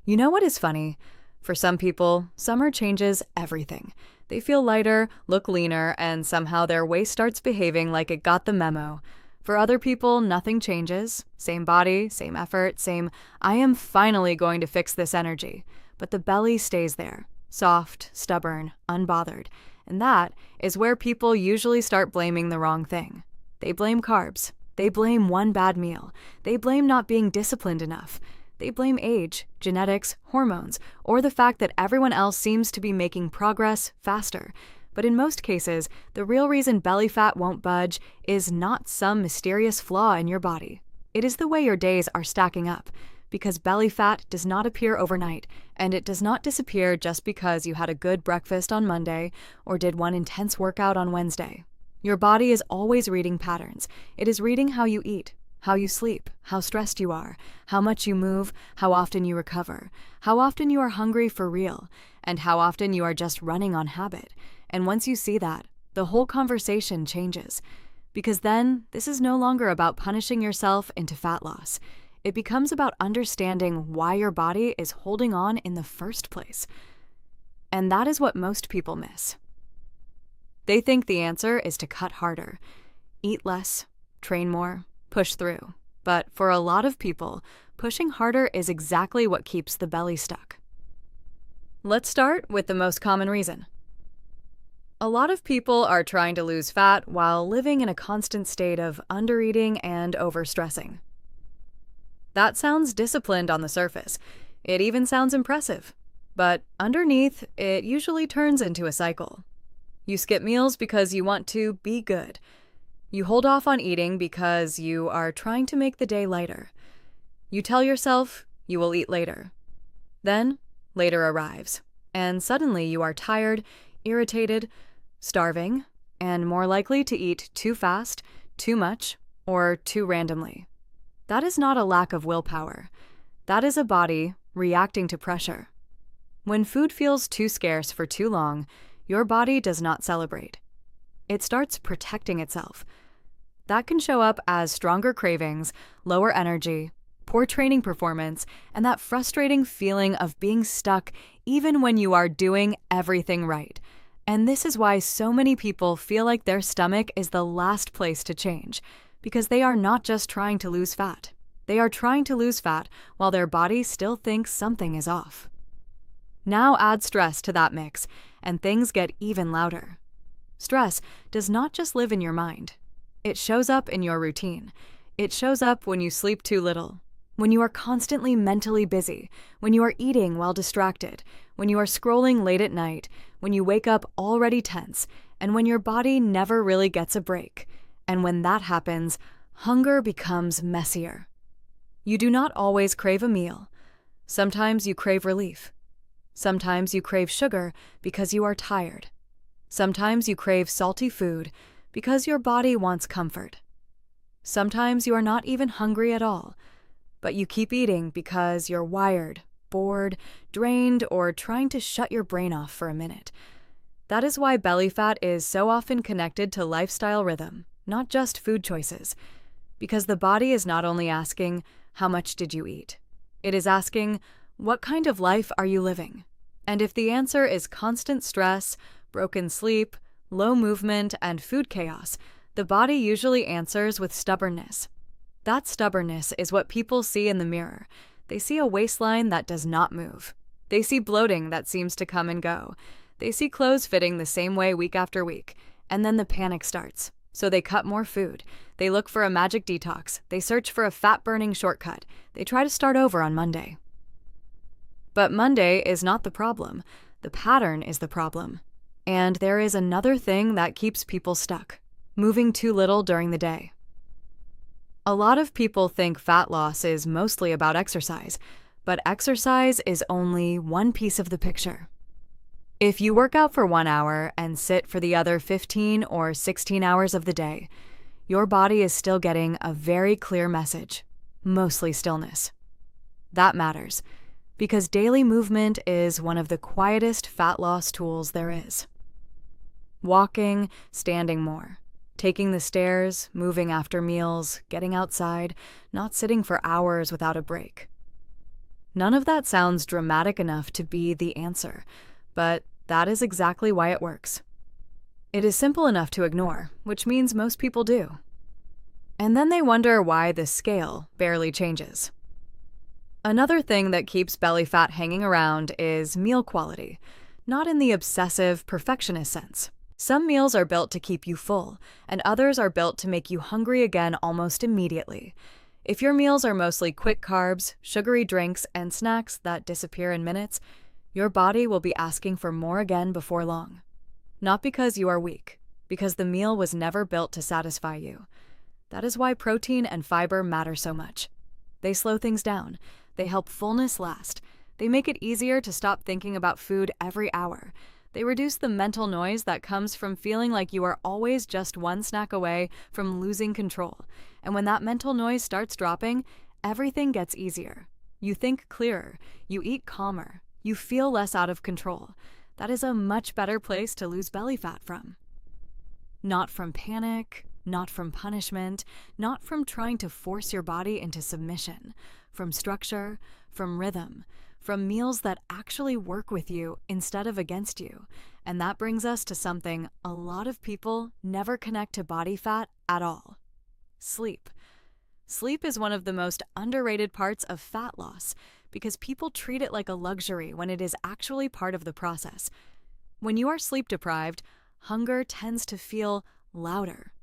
You know what is funny? For some people, summer changes everything. They feel lighter, look leaner, and somehow their waist starts behaving like it got the memo. For other people, nothing changes. Same body, same effort, same, I am finally going to fix this energy. But the belly stays there, soft, stubborn, unbothered. And that is where people usually start blaming the wrong thing. They blame carbs. They blame one bad meal. They blame not being disciplined enough. They blame age, genetics, hormones, or the fact that everyone else seems to be making progress faster. But in most cases, the real reason belly fat won't budge is not some mysterious flaw in your body. It is the way your days are stacking up. Because belly fat does not appear overnight, and it does not disappear just because you had a good breakfast on Monday or did one intense workout on Wednesday. Your body is always reading patterns. It is reading how you eat, how you sleep, how stressed you are, how much you move, how often you recover, how often you are hungry for real, and how often you are just running on habit. And once you see that, the whole conversation changes. Because then, this is no longer about punishing yourself into fat loss. It becomes about understanding why your body is holding on in the first place. And that is what most people miss. They think the answer is to cut harder, eat less, train more, push through. But for a lot of people, pushing harder is exactly what keeps the belly stuck. Let's start with the most common reason. A lot of people are trying to lose fat while living in a constant state of undereating and overstressing. That sounds disciplined on the surface. It even sounds impressive. But underneath, it usually turns into a cycle. You skip meals because you want to be good. You hold off on eating because you are trying to make the day lighter. You tell yourself you will eat later. Then, later arrives, and suddenly you are tired, irritated, starving, and more likely to eat too fast, too much, or too randomly. That is not a lack of willpower. That is a body reacting to pressure. When food feels too scarce for too long, your body does not celebrate. It starts protecting itself. That can show up as stronger cravings, lower energy, poor training performance, and that frustrating feeling of being stuck even when you are doing everything right. And this is why so many people feel like their stomach is the last place to change. Because they are not just trying to lose fat. They are trying to lose fat while their body still thinks something is off. Now add stress to that mix, and things get even louder. Stress does not just live in your mind. It shows up in your routine. It shows up when you sleep too little, when you are constantly mentally busy, when you are eating while distracted, when you are scrolling late at night, when you wake up already tense, and when your body never really gets a break. And when that happens, hunger becomes messier. You do not always crave a meal. Sometimes you crave relief. Sometimes you crave sugar because you are tired. Sometimes you crave salty food because your body wants comfort. Sometimes you are not even hungry at all, but you keep eating because you're wired, bored, drained, or trying to shut your brain off for a minute. That is why belly fat is so often connected to lifestyle rhythm. Not just food choices, because the body is not only asking, how much did you eat? It is asking, what kind of life are you living? And if the answer is constant stress, broken sleep, low movement, and food chaos, the body usually answers with stubbornness. That stubbornness is what people see in the mirror. They see a waistline that does not move. They see bloating that seems to come and go. They see clothes fitting the same way week after week, and then the panic starts. So they cut more food. They look for a magic detox. They search for a fat-burning shortcut. They try to start over on Monday. But Monday is not the problem. The pattern is the problem. And there is another thing that keeps people stuck: moving too little during the day. A lot of people think fat loss is mostly about exercise, but exercise is only one piece of the picture. If you work out for 1 hour and sit for the other 15 or 16 hours of the day, your body is still getting a very clear message, mostly stillness. That matters, because daily movement is one of the quietest fat loss tools there is. Walking, standing more, taking the stairs, moving after meals, getting outside, not sitting for hours without a break. None of that sounds dramatic enough to be the answer, but that is exactly why it works. It is simple enough to ignore, which means most people do. And then they wonder why the scale barely changes. Another thing that keeps belly fat hanging around is meal quality, not in the obsessive, perfectionist sense. Some meals are built to keep you full, and others are built to make you hungry again almost immediately. If your meals are mostly quick carbs, sugary drinks, and snacks that disappear in minutes, your body will be asking for more again before long. Not because you are weak, because the meal was never built to satisfy you. That is why protein and fiber matter so much. They slow things down. They help fullness last. They make it easier to stop thinking about food every hour. They reduce the mental noise that comes from feeling like you are always just one snack away from losing control. And when that mental noise starts dropping, everything gets easier. You think clearer. You eat calmer. You feel less out of control. That is a much better place to lose belly fat from. Not from panic, not from punishment, not from trying to force your body into submission, from structure, from rhythm, from meals that actually work with you instead of against you. And that brings us to something a lot of people never connect to body fat at all: sleep. Sleep is one of the most underrated parts of fat loss because people treat it like a luxury when it is actually part of the process. When you are sleep deprived, hunger tends to feel louder.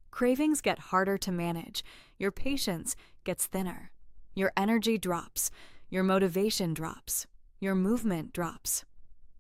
Cravings get harder to manage. Your patience gets thinner. Your energy drops. Your motivation drops. Your movement drops.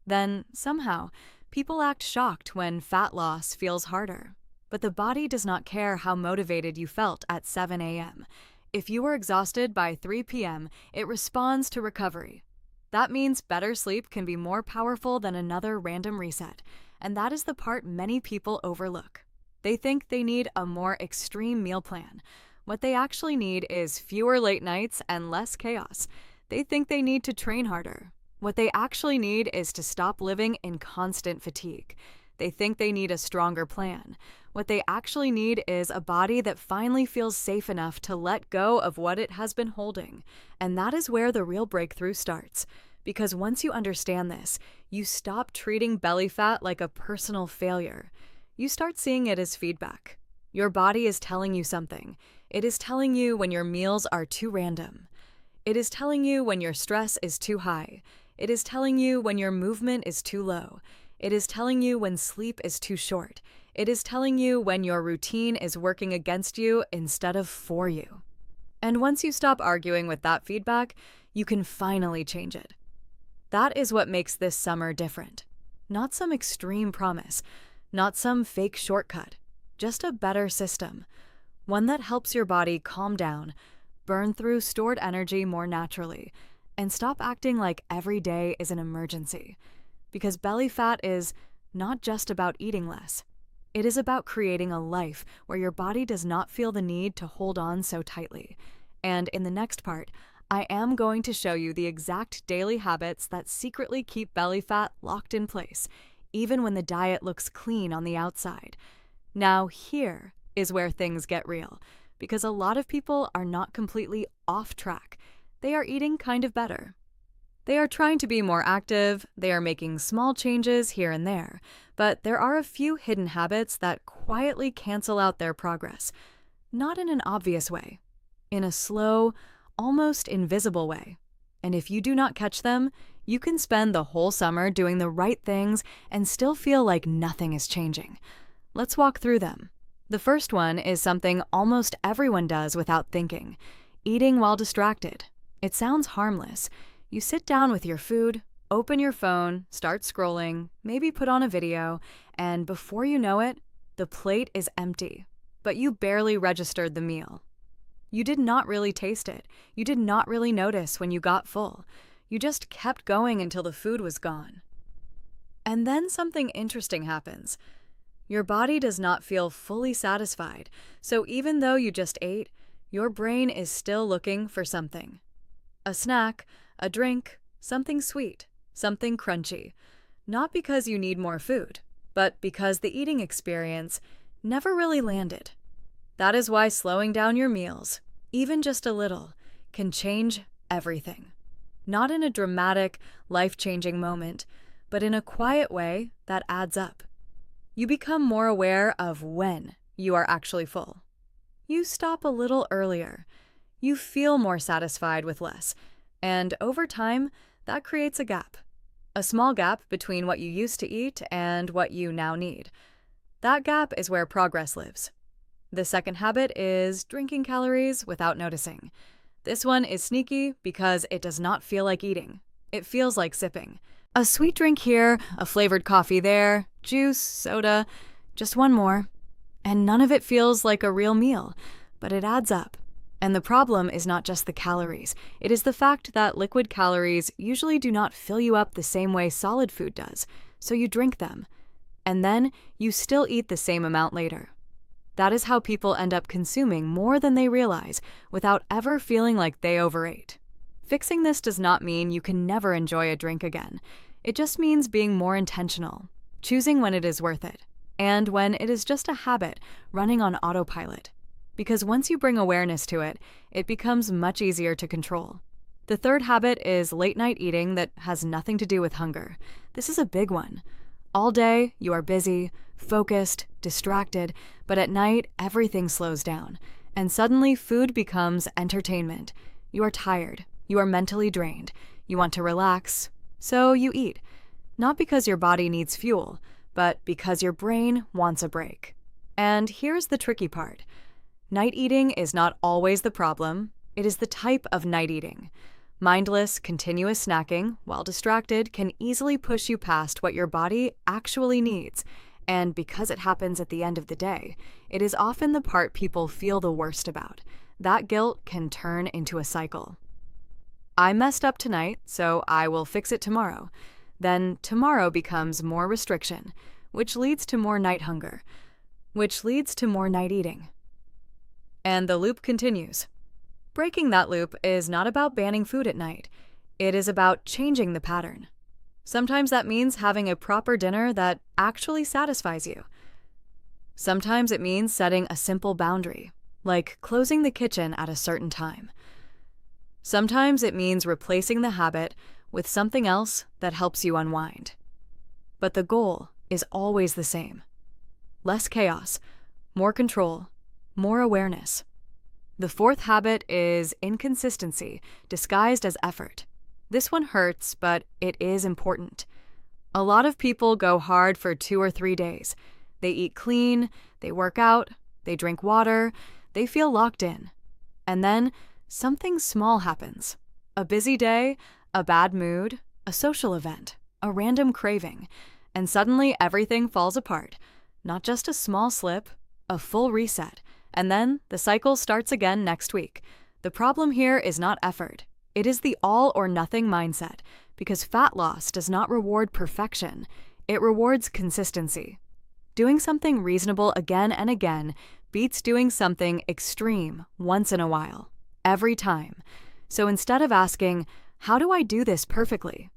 Then, somehow, people act shocked when fat loss feels harder. But the body does not care how motivated you felt at 7 a.m. If you were exhausted by 3 p.m., it responds to recovery. That means better sleep can be more powerful than another random reset, and that is the part many people overlook. They think they need a more extreme meal plan. What they actually need is fewer late nights and less chaos. They think they need to train harder. What they actually need is to stop living in constant fatigue. They think they need a stronger plan. What they actually need is a body that finally feels safe enough to let go of what it has been holding. And that is where the real breakthrough starts. Because once you understand this, you stop treating belly fat like a personal failure. You start seeing it as feedback. Your body is telling you something. It is telling you when your meals are too random. It is telling you when your stress is too high. It is telling you when your movement is too low. It is telling you when sleep is too short. It is telling you when your routine is working against you instead of for you. And once you stop arguing with that feedback, you can finally change it. That is what makes this summer different. Not some extreme promise, not some fake shortcut, just a better system. One that helps your body calm down, burn through stored energy more naturally, and stop acting like every day is an emergency. Because belly fat is not just about eating less. It is about creating a life where your body does not feel the need to hold on so tightly. And in the next part, I am going to show you the exact daily habits that secretly keep belly fat locked in place, even when the diet looks clean on the outside. Now here is where things get real, because a lot of people are not completely off track. They are eating kind of better. They are trying to be more active, they are making small changes here and there, but there are a few hidden habits that quietly cancel out their progress. Not in an obvious way, in a slow, almost invisible way. And if you do not catch them, you can spend the whole summer doing the right things and still feel like nothing is changing. Let's walk through them. The first one is something almost everyone does without thinking: eating while distracted. It sounds harmless. You sit down with your food, open your phone, start scrolling, maybe put on a video, and before you know it, the plate is empty. But you barely registered the meal. You did not really taste it. You did not really notice when you got full. You just kept going until the food was gone. And then something interesting happens. Your body does not feel fully satisfied, so even though you just ate, your brain is still looking for something. A snack, a drink, something sweet, something crunchy. Not because you need more food, but because the eating experience never really landed. That is why slowing down your meals, even just a little, can change everything. Not in a dramatic, life-changing moment, but in a quiet way that adds up. You become more aware of when you are actually full. You stop a little earlier. You feel more satisfied with less. And over time, that creates a gap. A small gap between what you used to eat and what you now need. That gap is where progress lives. The second habit is drinking calories without noticing. This one is sneaky because it does not feel like eating. It feels like sipping. A sweet drink here, a flavored coffee there, juice, soda, just one more. And none of it feels like a real meal, but it adds up. And the problem is not just the calories. It is the fact that liquid calories usually do not fill you up the same way solid food does, so you drink them. And then you still eat the same amount later. That is how people end up consuming more than they realize without ever feeling like they overate. Fixing this does not mean you can never enjoy a drink again. It just means being more intentional, choosing when it is worth it, and when it is just a habit running on autopilot. Because once you bring awareness to it, it becomes much easier to control. The third habit is late-night eating that has nothing to do with hunger. This is a big one. All day, you are busy, focused, distracted, but at night, everything slows down, and suddenly food becomes entertainment. You are tired, you are mentally drained, you want to relax, so you eat. Not because your body needs fuel, but because your brain wants a break. And here's the tricky part. Night eating is not always the problem, it is the type of night eating. Mindless, continuous snacking, while distracted, can easily push you past what your body actually needs. And because it happens at the end of the day, it is often the part people feel the worst about. That guilt can turn into a cycle. I messed up tonight, so I will fix it tomorrow. Then tomorrow becomes more restriction, which leads to more night hunger, which leads to more night eating. And the loop continues. Breaking that loop is not about banning food at night. It is about changing the pattern. Sometimes that means having a proper dinner that actually satisfies you. Sometimes it means setting a simple boundary, like closing the kitchen at a certain time. Sometimes it means replacing the habit with something else that helps you unwind. But the goal is always the same. Less chaos, more control, more awareness. The fourth habit is inconsistency, disguised as effort. This one hurts, but it is important. A lot of people go hard for 2 or 3 days. They eat clean, they work out, they drink water, they feel locked in. And then something small happens. A busy day, a bad mood, a social event, a random craving, and suddenly everything falls apart. Not just a small slip, a full reset. And then the cycle starts again next week. The problem here is not effort. It is the all-or-nothing mindset, because fat loss does not reward perfection. It rewards consistency. Doing something reasonable again and again beats doing something extreme once in a while, every time. So instead of asking, how do I do this perfectly?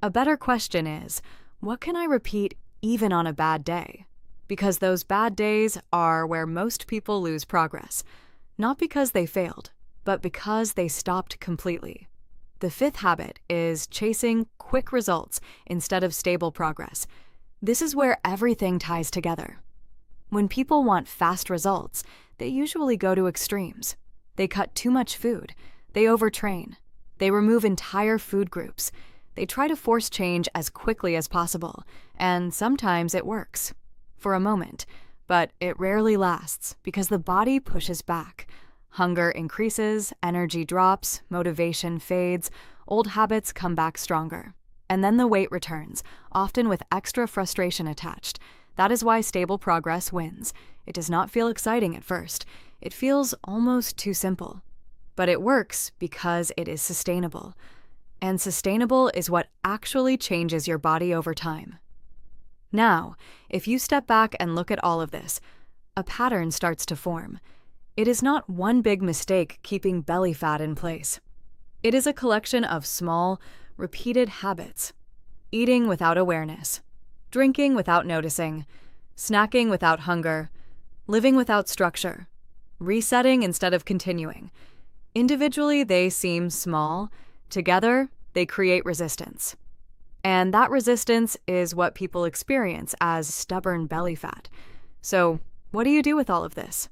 A better question is, what can I repeat even on a bad day? Because those bad days are where most people lose progress. Not because they failed, but because they stopped completely. The fifth habit is chasing quick results instead of stable progress. This is where everything ties together. When people want fast results, they usually go to extremes. They cut too much food. They overtrain. They remove entire food groups. They try to force change as quickly as possible, and sometimes it works. For a moment, but it rarely lasts because the body pushes back. Hunger increases, energy drops, motivation fades, old habits come back stronger. And then the weight returns, often with extra frustration attached. That is why stable progress wins. It does not feel exciting at first. It feels almost too simple. But it works because it is sustainable. And sustainable is what actually changes your body over time. Now, if you step back and look at all of this, a pattern starts to form. It is not one big mistake keeping belly fat in place. It is a collection of small, repeated habits. Eating without awareness, drinking without noticing, snacking without hunger, living without structure, resetting instead of continuing. Individually, they seem small. Together, They create resistance. And that resistance is what people experience as stubborn belly fat. So, what do you do with all of this?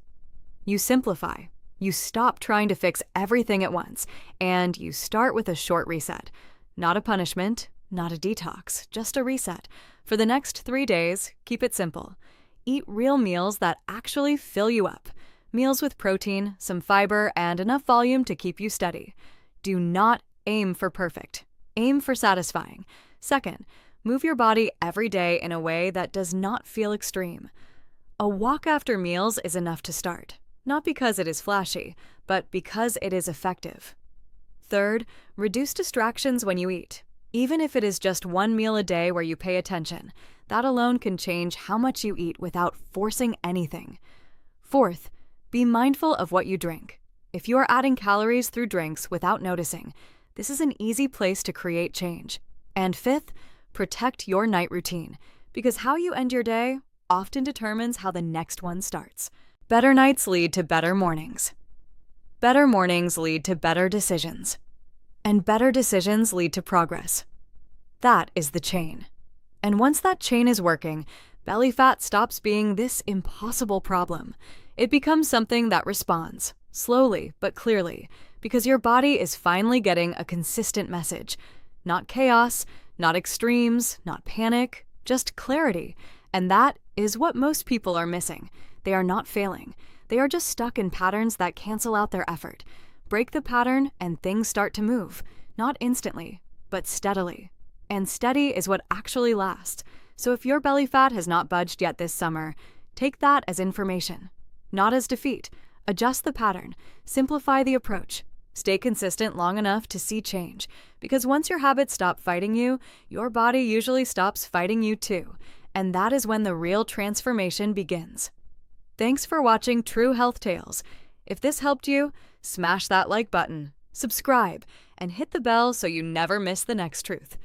You simplify. You stop trying to fix everything at once, and you start with a short reset. Not a punishment, not a detox, just a reset. For the next 3 days, keep it simple. Eat real meals that actually fill you up. Meals with protein, some fiber, and enough volume to keep you steady. Do not aim for perfect. Aim for satisfying. Second, move your body every day in a way that does not feel extreme. A walk after meals is enough to start, not because it is flashy, but because it is effective. Third, reduce distractions when you eat. Even if it is just one meal a day where you pay attention, that alone can change how much you eat without forcing anything. Fourth, be mindful of what you drink. If you are adding calories through drinks without noticing, this is an easy place to create change. And fifth, protect your night routine, because how you end your day often determines how the next one starts. Better nights lead to better mornings. Better mornings lead to better decisions. And better decisions lead to progress. That is the chain. And once that chain is working, belly fat stops being this impossible problem. It becomes something that responds, slowly but clearly, because your body is finally getting a consistent message. Not chaos, not extremes, not panic, just clarity. And that is what most people are missing. They are not failing. They are just stuck in patterns that cancel out their effort. Break the pattern and things start to move. Not instantly, but steadily. And steady is what actually lasts. So if your belly fat has not budged yet this summer, take that as information, not as defeat. Adjust the pattern. Simplify the approach. Stay consistent long enough to see change, because once your habits stop fighting you, your body usually stops fighting you too, and that is when the real transformation begins. Thanks for watching True Health Tales. If this helped you, smash that like button, subscribe, and hit the bell so you never miss the next truth.